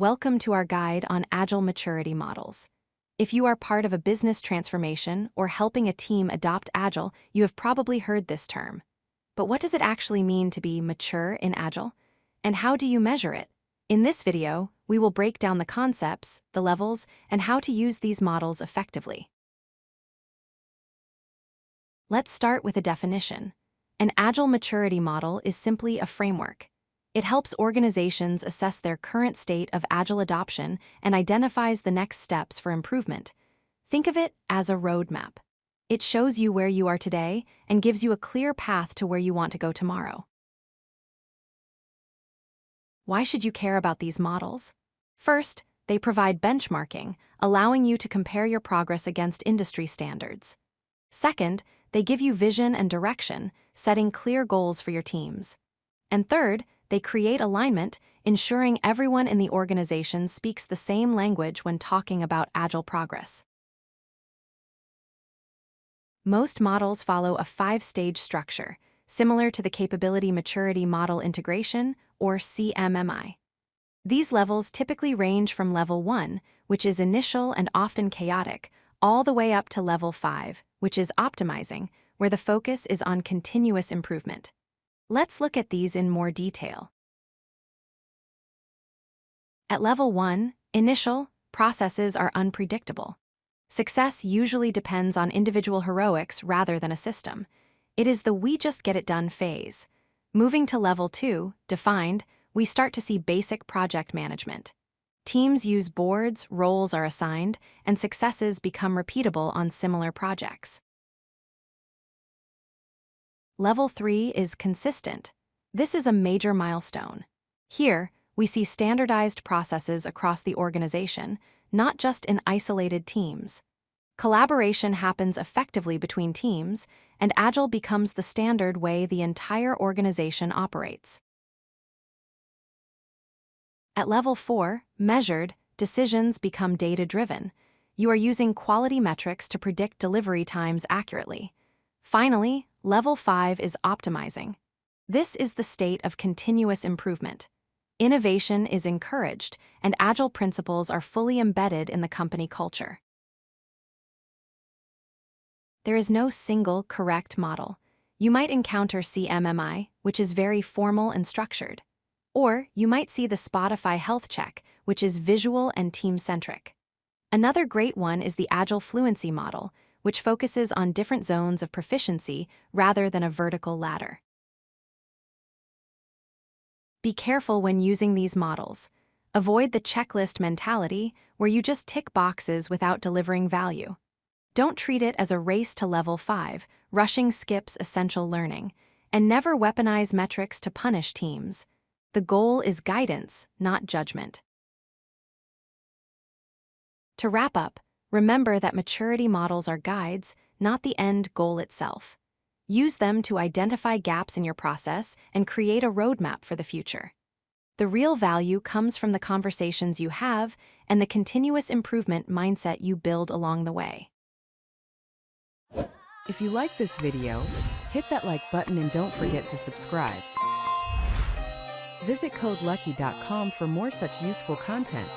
Welcome to our guide on Agile Maturity Models. If you are part of a business transformation or helping a team adopt Agile, you have probably heard this term. But what does it actually mean to be mature in Agile? And how do you measure it? In this video, we will break down the concepts, the levels, and how to use these models effectively. Let's start with a definition. An Agile Maturity Model is simply a framework. It helps organizations assess their current state of Agile adoption and identifies the next steps for improvement. Think of it as a roadmap. It shows you where you are today and gives you a clear path to where you want to go tomorrow. Why should you care about these models? First, they provide benchmarking, allowing you to compare your progress against industry standards. Second, they give you vision and direction, setting clear goals for your teams. And third, they create alignment, ensuring everyone in the organization speaks the same language when talking about Agile progress. Most models follow a 5-stage structure, similar to the Capability Maturity Model Integration, or CMMI. These levels typically range from Level 1, which is initial and often chaotic, all the way up to Level 5, which is optimizing, where the focus is on continuous improvement. Let's look at these in more detail. At Level 1, initial, processes are unpredictable. Success usually depends on individual heroics rather than a system. It is the we just get it done phase. Moving to Level 2, defined, we start to see basic project management. Teams use boards, roles are assigned, and successes become repeatable on similar projects. Level 3 is consistent. This is a major milestone. Here, we see standardized processes across the organization, not just in isolated teams. Collaboration happens effectively between teams, and Agile becomes the standard way the entire organization operates. At Level 4, measured, decisions become data-driven. You are using quality metrics to predict delivery times accurately. Finally, Level 5 is optimizing. This is the state of continuous improvement. Innovation is encouraged, and Agile principles are fully embedded in the company culture. There is no single correct model. You might encounter CMMI, which is very formal and structured. Or you might see the Spotify Health Check, which is visual and team-centric. Another great one is the Agile Fluency Model, which focuses on different zones of proficiency rather than a vertical ladder. Be careful when using these models. Avoid the checklist mentality, where you just tick boxes without delivering value. Don't treat it as a race to Level 5, rushing skips essential learning, and never weaponize metrics to punish teams. The goal is guidance, not judgment. To wrap up, remember that maturity models are guides, not the end goal itself. Use them to identify gaps in your process and create a roadmap for the future. The real value comes from the conversations you have and the continuous improvement mindset you build along the way. If you like this video, hit that like button and don't forget to subscribe. Visit codelucky.com for more such useful content.